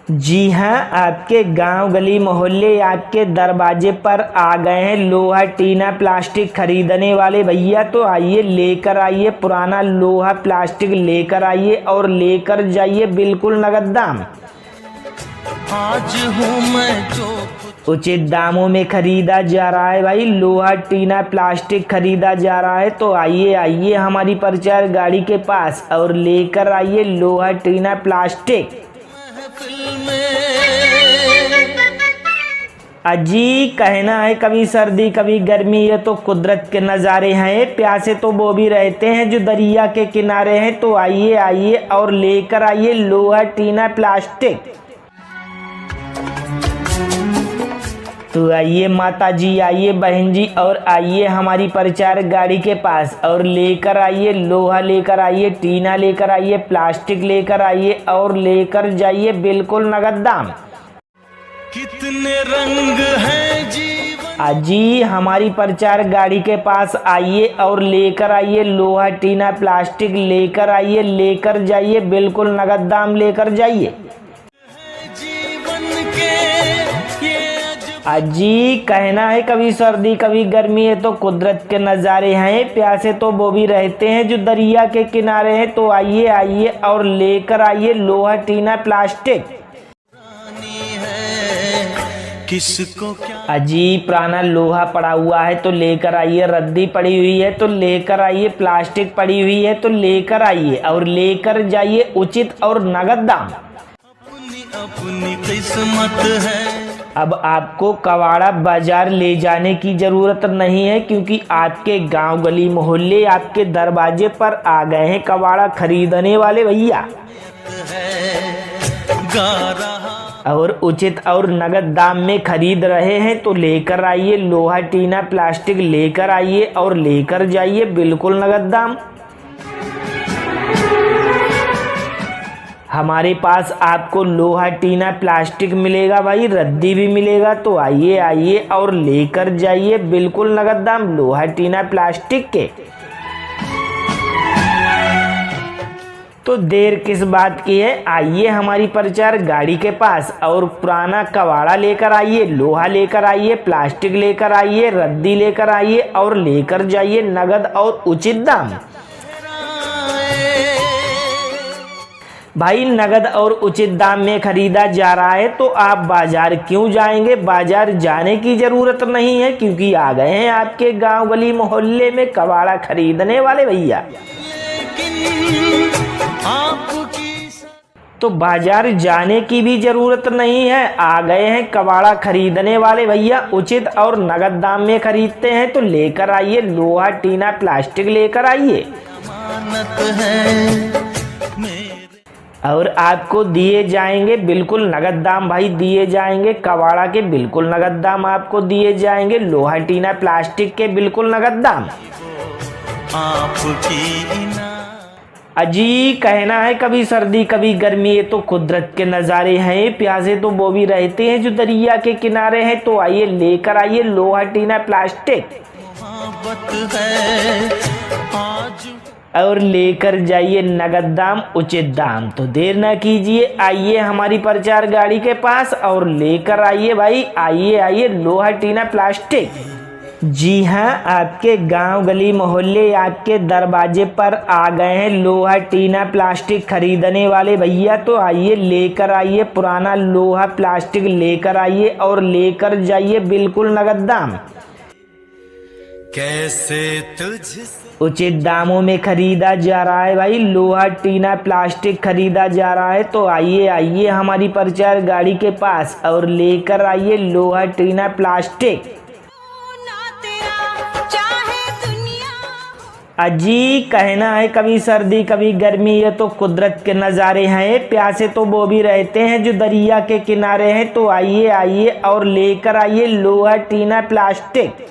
जी हाँ, आपके गांव गली मोहल्ले आपके दरवाजे पर आ गए हैं लोहा टीना प्लास्टिक खरीदने वाले भैया। तो आइए लेकर आइए पुराना लोहा प्लास्टिक लेकर आइए और लेकर जाइए बिल्कुल नगद दाम। आज हूँ मैं जो उचित दामों में खरीदा जा रहा है भाई, लोहा टीना प्लास्टिक खरीदा जा रहा है। तो आइए आइए हमारी प्रचार गाड़ी के पास और लेकर आइए लोहा टीना प्लास्टिक। अजी कहना है कभी सर्दी कभी गर्मी, ये तो कुदरत के नज़ारे हैं। प्यासे तो वो भी रहते हैं जो दरिया के किनारे हैं। तो आइए आइए और लेकर आइए लोहा टीना प्लास्टिक। तो आइए माता जी, आइए बहन जी और आइए हमारी प्रचार गाड़ी के पास और लेकर आइए लोहा लेकर आइए, टीना लेकर आइए, प्लास्टिक लेकर आइए और लेकर जाइए बिल्कुल नगद दाम। कितने रंग हैं जीवन। अजी हमारी प्रचार गाड़ी के पास आइए और लेकर आइए लोहा टीना प्लास्टिक लेकर आइए, लेकर जाइए बिल्कुल नगद दाम लेकर जाइए। जीवन के अजी कहना है कभी सर्दी कभी गर्मी, है तो कुदरत के नज़ारे हैं। प्यासे तो वो भी रहते हैं जो दरिया के किनारे हैं। तो आइए आइए और लेकर आइए लोहा टीना प्लास्टिक। किसको क्या अजी पुराना लोहा पड़ा हुआ है तो लेकर आइए, रद्दी पड़ी हुई है तो लेकर आइए, प्लास्टिक पड़ी हुई है तो लेकर आइए और लेकर जाइए उचित और नगद दाम। अपनी अपनी किस्मत है। अब आपको कवाड़ा बाजार ले जाने की जरूरत नहीं है, क्योंकि आपके गांव गली मोहल्ले आपके दरवाजे पर आ गए हैं कवाड़ा खरीदने वाले भैया और उचित और नगद दाम में खरीद रहे हैं। तो लेकर आइए लोहा टीना प्लास्टिक लेकर आइए और लेकर जाइए बिल्कुल नगद दाम। हमारे पास आपको लोहा टीना प्लास्टिक मिलेगा भाई, रद्दी भी मिलेगा। तो आइए आइए और लेकर जाइए बिल्कुल नगद दाम लोहा टीना प्लास्टिक के। तो देर किस बात की है, आइए हमारी प्रचार गाड़ी के पास और पुराना कवाड़ा लेकर आइए, लोहा लेकर आइए, प्लास्टिक लेकर आइए, रद्दी लेकर आइए और लेकर जाइए नगद और उचित दाम। भाई नगद और उचित दाम में खरीदा जा रहा है तो आप बाजार क्यों जाएंगे, बाजार जाने की जरूरत नहीं है, क्योंकि आ गए हैं आपके गांव गली मोहल्ले में कबाड़ा खरीदने वाले भैया। तो बाजार जाने की भी जरूरत नहीं है, आ गए हैं कबाड़ा खरीदने वाले भैया, उचित और नगद दाम में खरीदते हैं। तो लेकर आइए लोहा टीना प्लास्टिक लेकर आइए और आपको दिए जाएंगे बिल्कुल नगद दाम भाई, दिए जाएंगे कबाड़ा के बिल्कुल नगद दाम, आपको दिए जाएंगे लोहा टीना प्लास्टिक के बिल्कुल नगद दाम। अजी कहना है कभी सर्दी कभी गर्मी, ये तो कुदरत के नज़ारे हैं। प्यासे तो वो भी रहते हैं जो दरिया के किनारे हैं। तो आइए लेकर आइए लोहा टीना प्लास्टिक और लेकर जाइए नगद दाम उचित दाम। तो देर ना कीजिए, आइए हमारी प्रचार गाड़ी के पास और लेकर आइए भाई, आइए आइए लोहा टीना प्लास्टिक। जी हाँ, आपके गांव गली मोहल्ले आपके दरवाजे पर आ गए हैं लोहा टीना प्लास्टिक खरीदने वाले भैया। तो आइए लेकर आइए पुराना लोहा प्लास्टिक लेकर आइए और लेकर जाइए बिल्कुल नगद दाम। कैसे तुझसे उचित दामों में खरीदा जा रहा है भाई, लोहा टीना प्लास्टिक खरीदा जा रहा है। तो आइए आइए हमारी प्रचार गाड़ी के पास और लेकर आइए लोहा टीना प्लास्टिक। अजी कहना है कभी सर्दी कभी गर्मी, ये तो कुदरत के नज़ारे हैं। प्यासे तो वो भी रहते हैं जो दरिया के किनारे हैं। तो आइए आइए और लेकर आइए लोहा टीना प्लास्टिक।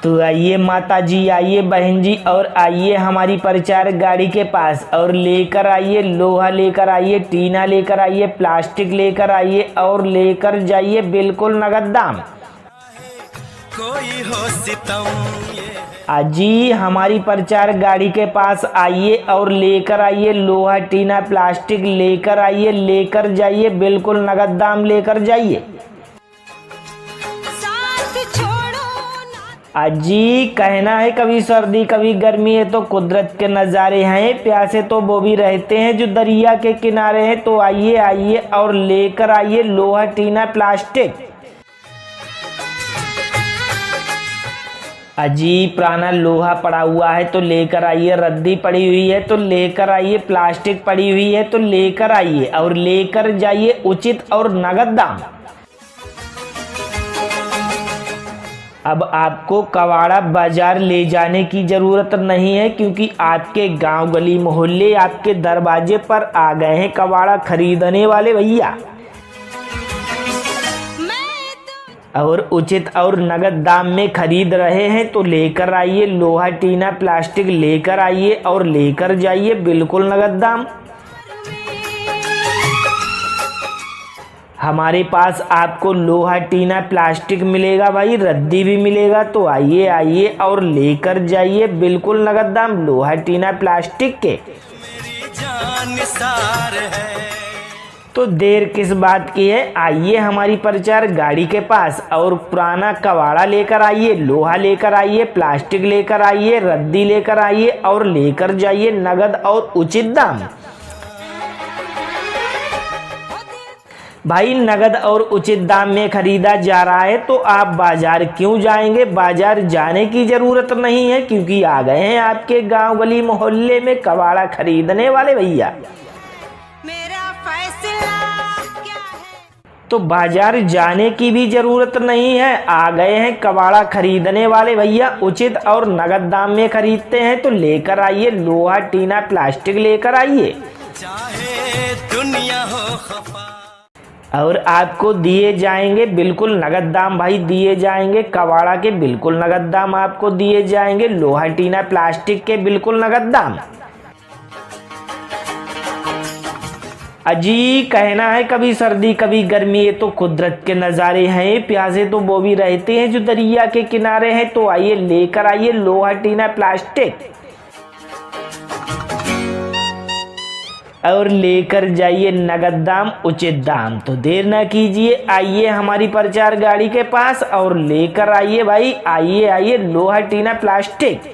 तो आइए माता जी, आइए बहन जी और आइए हमारी प्रचार गाड़ी के पास और लेकर आइए लोहा लेकर आइए, टीना लेकर आइए, प्लास्टिक लेकर आइए और लेकर जाइए बिल्कुल नगद दाम। कोई हो सितम अजी हमारी प्रचार गाड़ी के पास आइए और लेकर आइए लोहा टीना प्लास्टिक लेकर आइए, लेकर जाइए, बिल्कुल नगद दाम लेकर जाइए। अजी कहना है कभी सर्दी कभी गर्मी है तो कुदरत के नज़ारे हैं, प्यासे तो वो भी रहते हैं जो दरिया के किनारे हैं। तो आइए आइए और लेकर आइए लोहा टीना प्लास्टिक। अजी पुराना लोहा पड़ा हुआ है तो लेकर आइए, रद्दी पड़ी हुई है तो लेकर आइए, प्लास्टिक पड़ी हुई है तो लेकर आइए और लेकर जाइए उचित और नगद दाम। अब आपको कबाड़ा बाजार ले जाने की जरूरत नहीं है, क्योंकि आपके गांव गली मोहल्ले आपके दरवाजे पर आ गए हैं कबाड़ा खरीदने वाले भैया। और उचित और नगद दाम में खरीद रहे हैं तो लेकर आइए लोहा टीना प्लास्टिक लेकर आइए और लेकर जाइए, बिल्कुल नगद दाम। हमारे पास आपको लोहा टीना प्लास्टिक मिलेगा भाई, रद्दी भी मिलेगा। तो आइए आइए और लेकर जाइए, बिल्कुल नगद दाम लोहा टीना प्लास्टिक के। मेरी जान सार है। तो देर किस बात की है, आइए हमारी प्रचार गाड़ी के पास और पुराना कबाड़ा लेकर आइए, लोहा लेकर आइए, प्लास्टिक लेकर आइए, रद्दी लेकर आइए और लेकर जाइए नगद और उचित दाम। भाई नगद और उचित दाम में खरीदा जा रहा है तो आप बाजार क्यों जाएंगे, बाजार जाने की जरूरत नहीं है, क्योंकि आ गए हैं आपके गांव गली मोहल्ले में कबाड़ा खरीदने वाले भैया। तो बाजार जाने की भी जरूरत नहीं है, आ गए हैं कबाड़ा खरीदने वाले भैया, उचित और नगद दाम में खरीदते हैं तो लेकर आइए लोहा टीना प्लास्टिक लेकर आइए। चाहे दुनिया हो खफा और आपको दिए जाएंगे बिल्कुल नगद दाम भाई, दिए जाएंगे कबाड़ा के बिल्कुल नगद दाम आपको दिए जाएंगे, लोहा टीना प्लास्टिक के बिल्कुल नगद दाम। अजी कहना है कभी सर्दी कभी गर्मी है तो कुदरत के नज़ारे हैं, प्यासे तो वो भी रहते हैं जो दरिया के किनारे हैं। तो आइए लेकर आइए लोहा टीना प्लास्टिक और लेकर जाइए नगद दाम उचित दाम। तो देर ना कीजिए, आइए हमारी प्रचार गाड़ी के पास और लेकर आइए भाई, आइए आइए लोहा टीना प्लास्टिक।